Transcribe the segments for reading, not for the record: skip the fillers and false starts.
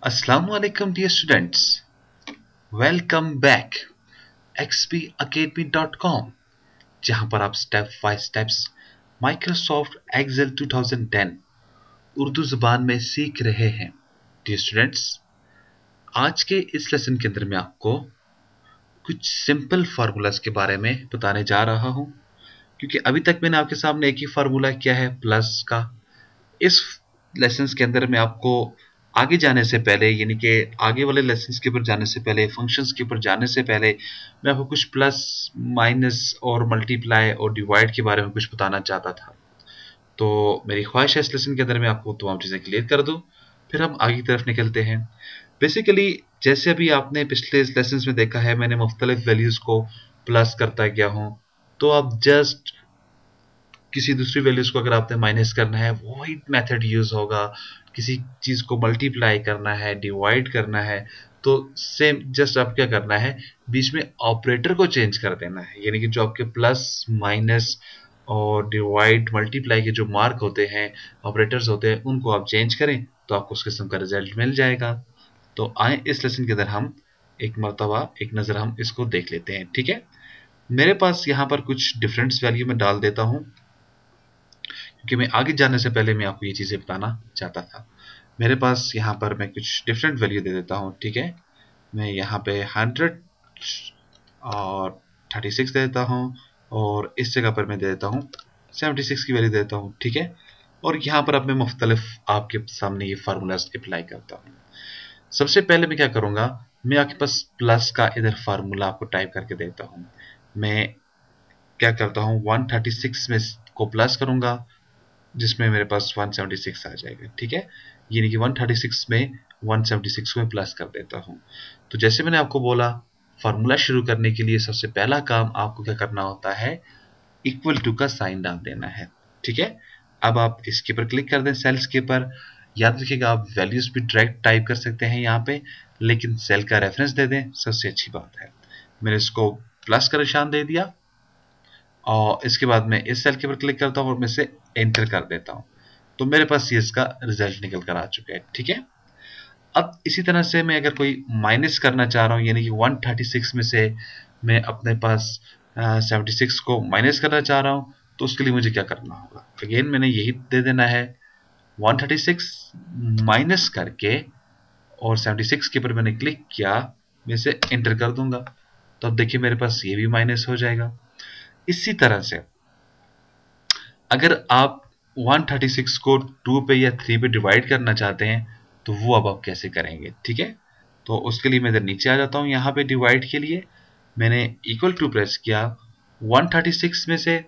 Assalamualaikum dear students. Welcome back xpacademy.com जहां पर आप step by steps Microsoft Excel 2010 Urdu ज़ुबान में सीख रहे हैं। डियर स्टूडेंट्स, आज के इस लेसन के अंदर मैं आपको कुछ सिंपल फार्मूलाज के बारे में बताने जा रहा हूं, क्योंकि अभी तक मैंने आपके सामने एक ही फार्मूला किया है प्लस का। इस लेसन के अंदर मैं आपको आगे जाने से पहले, यानी कि आगे वाले लेसन्स के ऊपर जाने से पहले, फंक्शंस के ऊपर जाने से पहले, मैं आपको कुछ प्लस, माइनस और मल्टीप्लाई और डिवाइड के बारे में कुछ बताना चाहता था। तो मेरी ख्वाहिश है इस लेसन के अंदर मैं आपको तमाम चीज़ें क्लियर कर दूं, फिर हम आगे की तरफ निकलते हैं। बेसिकली जैसे अभी आपने पिछले लेसन में देखा है, मैंने मुख्तलिफ वैल्यूज़ को प्लस करता गया हूँ। तो आप जस्ट किसी दूसरी वैल्यूज को अगर आपने माइनस करना है, वही मेथड यूज होगा। किसी चीज को मल्टीप्लाई करना है, डिवाइड करना है, तो सेम जस्ट आप क्या करना है, बीच में ऑपरेटर को चेंज कर देना है। यानी कि जो आपके प्लस, माइनस और डिवाइड, मल्टीप्लाई के जो मार्क होते हैं, ऑपरेटर्स होते हैं, उनको आप चेंज करें तो आपको उस किस्म का रिजल्ट मिल जाएगा। तो आए इस लेसन के अंदर हम एक मरतबा एक नज़र हम इसको देख लेते हैं। ठीक है, मेरे पास यहाँ पर कुछ डिफरेंस वैल्यू में डाल देता हूँ, क्योंकि मैं आगे जाने से पहले मैं आपको ये चीज़ें बताना चाहता था। मेरे पास यहाँ पर मैं कुछ डिफरेंट वैल्यू दे देता हूँ। ठीक है, मैं यहाँ पे 100 और 36 दे देता हूँ, और इस जगह पर मैं दे देता हूँ 76 की वैल्यू दे देता हूँ। ठीक है, और यहाँ पर अब मैं मुख्तलिफ आपके सामने ये फार्मूलाज अप्लाई करता हूँ। सबसे पहले मैं क्या करूँगा, मैं आपके पास प्लस का इधर फार्मूला आपको टाइप करके देता हूँ। मैं क्या करता हूँ, 136 में को प्लस करूँगा, जिसमें मेरे पास 176 आ जाएगा। ठीक है, यानी कि 136 में 176 को मैं प्लस कर देता हूँ। तो जैसे मैंने आपको बोला, फार्मूला शुरू करने के लिए सबसे पहला काम आपको क्या करना होता है, इक्वल टू का साइन डाल देना है। ठीक है, अब आप इसके ऊपर क्लिक कर दें, सेल्स के ऊपर। याद रखिएगा, आप वैल्यूज भी डायरेक्ट टाइप कर सकते हैं यहाँ पे, लेकिन सेल का रेफरेंस दे दें, सबसे अच्छी बात है। मैंने इसको प्लस का निशान दे दिया, और इसके बाद मैं इस सेल के ऊपर क्लिक करता हूँ और मैं इसे एंटर कर देता हूँ। तो मेरे पास ये इसका रिजल्ट निकल कर आ चुका है। ठीक है, अब इसी तरह से मैं अगर कोई माइनस करना चाह रहा हूँ, यानी कि 136 में से मैं अपने पास 76 को माइनस करना चाह रहा हूँ, तो उसके लिए मुझे क्या करना होगा, अगेन मैंने यही दे देना है, 136 माइनस करके, और 76 के ऊपर मैंने क्लिक किया, मैं इसे एंटर कर दूंगा। तो अब देखिए मेरे पास ये भी माइनस हो जाएगा। इसी तरह से अगर आप 136 को 2 पे या 3 पे डिवाइड करना चाहते हैं, तो वो अब आप कैसे करेंगे। ठीक है, तो उसके लिए मैं इधर नीचे आ जाता हूँ। यहाँ पे डिवाइड के लिए मैंने इक्वल टू प्रेस किया, 136 में से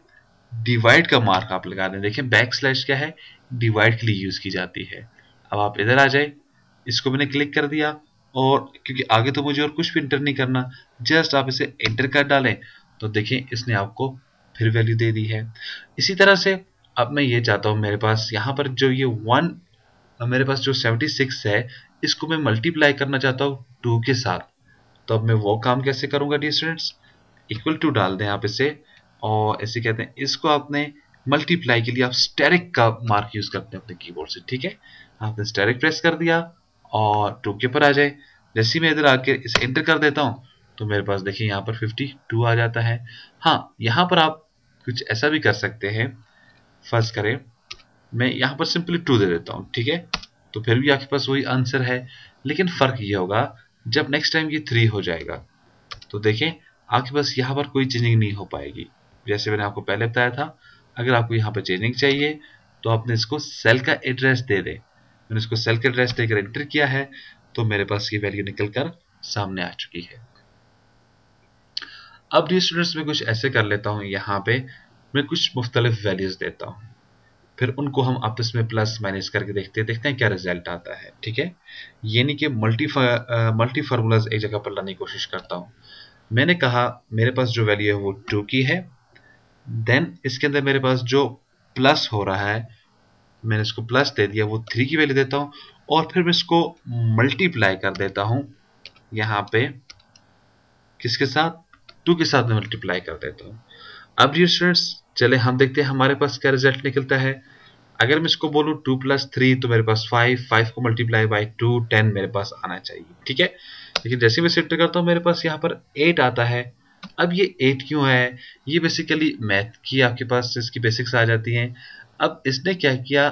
डिवाइड का मार्क आप लगा दें। देखिए बैक स्लैश क्या है, डिवाइड के लिए यूज की जाती है। अब आप इधर आ जाए, इसको मैंने क्लिक कर दिया, और क्योंकि आगे तो मुझे और कुछ भी इंटर नहीं करना, जस्ट आप इसे एंटर कर डालें, तो देखिए इसने आपको फिर वैल्यू दे दी है। इसी तरह से अब मैं ये चाहता हूँ, मेरे पास यहाँ पर जो ये मेरे पास जो 76 है, इसको मैं मल्टीप्लाई करना चाहता हूँ 2 के साथ। तो अब मैं वो काम कैसे करूँगा डियर स्टूडेंट्स, इक्वल टू डाल दें आप इसे, और ऐसे कहते हैं इसको आपने मल्टीप्लाई के लिए आप स्टेरिक का मार्क यूज करते हैं अपने कीबोर्ड से। ठीक है, आपने स्टेरिक प्रेस कर दिया और 2 के ऊपर आ जाए। जैसे ही मैं इधर आके इसे एंटर कर देता हूँ, तो मेरे पास देखिए यहाँ पर 52 आ जाता है। हाँ, यहाँ पर आप कुछ ऐसा भी कर सकते हैं, फर्ज करें मैं यहाँ पर सिंपली 2 दे देता हूँ। ठीक है, तो फिर भी आपके पास वही आंसर है, लेकिन फर्क ये होगा जब नेक्स्ट टाइम ये 3 हो जाएगा, तो देखें आपके पास यहाँ पर कोई चेंजिंग नहीं हो पाएगी। जैसे मैंने आपको पहले बताया था, अगर आपको यहाँ पर चेंजिंग चाहिए, तो आपने इसको सेल का एड्रेस दे दे। मैंने इसको सेल का एड्रेस देकर एंटर किया है, तो मेरे पास ये वैल्यू निकल कर सामने आ चुकी है। अब डी स्टूडेंट्स में कुछ ऐसे कर लेता हूँ, यहाँ पे मैं कुछ मुख्तलिफ वैल्यूज देता हूँ, फिर उनको हम आपस में प्लस माइनस करके देखते हैं क्या रिजल्ट आता है। ठीक है, यानी कि मल्टी फार्मूलाज एक जगह पर लाने की कोशिश करता हूँ। मैंने कहा मेरे पास जो वैल्यू है वो 2 की है, देन इसके अंदर मेरे पास जो प्लस हो रहा है, मैंने इसको प्लस दे दिया, वो 3 की वैल्यू देता हूँ, और फिर मैं इसको मल्टीप्लाई कर देता हूँ यहाँ पे किसके साथ, 2 के साथ में मल्टीप्लाई कर देता हूँ। अब डियर स्टूडेंट्स, चले हम देखते हैं हमारे पास क्या रिजल्ट निकलता है। अगर मैं इसको बोलूँ 2 + 3 तो मेरे पास 5, 5 को मल्टीप्लाई बाय 2, 10 मेरे पास आना चाहिए, ठीक है। लेकिन जैसे मैं सेंटर करता हूँ मेरे पास यहाँ पर 8 आता है। अब ये 8 क्यों है? ये बेसिकली मैथ की आपके पास इसकी बेसिक्स आ जाती हैं। अब इसने क्या किया,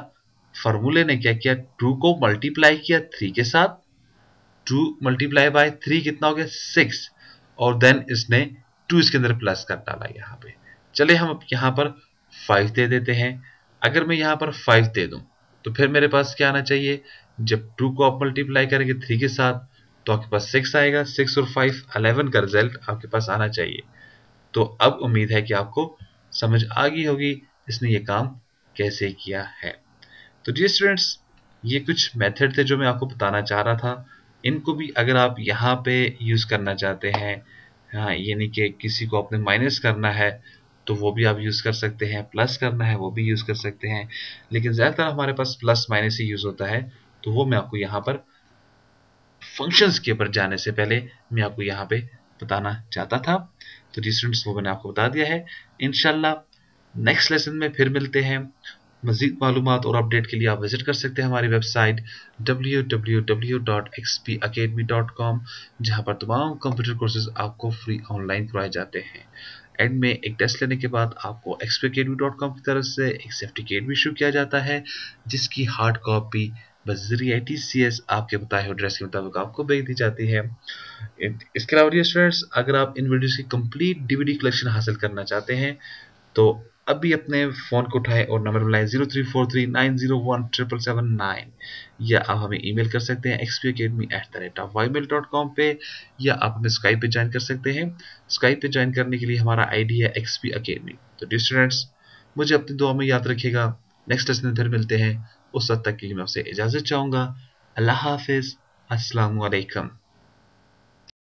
फॉर्मूले ने क्या किया, 2 को मल्टीप्लाई किया 3 के साथ, 2 मल्टीप्लाई बाय 3 कितना हो गया 6, और देन इसने 2 इसके अंदर प्लस कर डाला यहाँ पे। चलिए हम अब यहाँ पर 5 दे देते हैं। अगर मैं यहाँ पर 5 दे दूं तो फिर मेरे पास क्या आना चाहिए, जब 2 को आप मल्टीप्लाई करेंगे 3 के साथ तो आपके पास 6 आएगा। 6 और 5 11 का रिजल्ट आपके पास आना चाहिए। तो अब उम्मीद है कि आपको समझ आ गई होगी इसने ये काम कैसे किया है। तो जी स्टूडेंट्स, ये कुछ मेथड थे जो मैं आपको बताना चाह रहा था। इनको भी अगर आप यहाँ पे यूज़ करना चाहते हैं, हाँ, यानी कि किसी को आपने माइनस करना है तो वो भी आप यूज़ कर सकते हैं, प्लस करना है वो भी यूज़ कर सकते हैं, लेकिन ज़्यादातर हमारे पास प्लस माइनस ही यूज़ होता है। तो वो मैं आपको यहाँ पर फंक्शंस के ऊपर जाने से पहले मैं आपको यहाँ पे बताना चाहता था। तो जी स्टूडेंट्स, वो मैंने आपको बता दिया है। इंशाल्लाह नेक्स्ट लेसन में फिर मिलते हैं। मज़ीद मालूमात और अपडेट के लिए आप विजिट कर सकते हैं हमारी वेबसाइट www.xpacademy.com, जहाँ पर तमाम कंप्यूटर कोर्सेज आपको फ्री ऑनलाइन करवाए जाते हैं। एंड में एक टेस्ट लेने के बाद आपको xpacademy.com की तरफ से एक सर्टिफिकेट भी इशू किया जाता है, जिसकी हार्ड कॉपी बज़रिया TCS आपके बताए हुए एड्रेस के मुताबिक आपको भेज दी जाती है। इसके अलावा स्टूडेंट्स, अगर आप इन वीडियोस की कंप्लीट DVD कलेक्शन हासिल करना चाहते हैं तो अभी अपने फ़ोन को उठाएं और नंबर मिलाएं 0343901779, या आप हमें ईमेल कर सकते हैं xpacademy@ymail.com पे, या आप हमें स्काइप पे ज्वाइन कर सकते हैं। स्काइप पे ज्वाइन करने के लिए हमारा आईडी है XP Academy। तो डियर स्टूडेंट्स, मुझे अपनी दुआ में याद रखिएगा। नेक्स्ट लेसन में फिर मिलते हैं। उस वक्त तक के लिए मैं आपसे इजाज़त चाहूँगा। अल्लाह हाफिज़, अस्सलामु अलैकुम।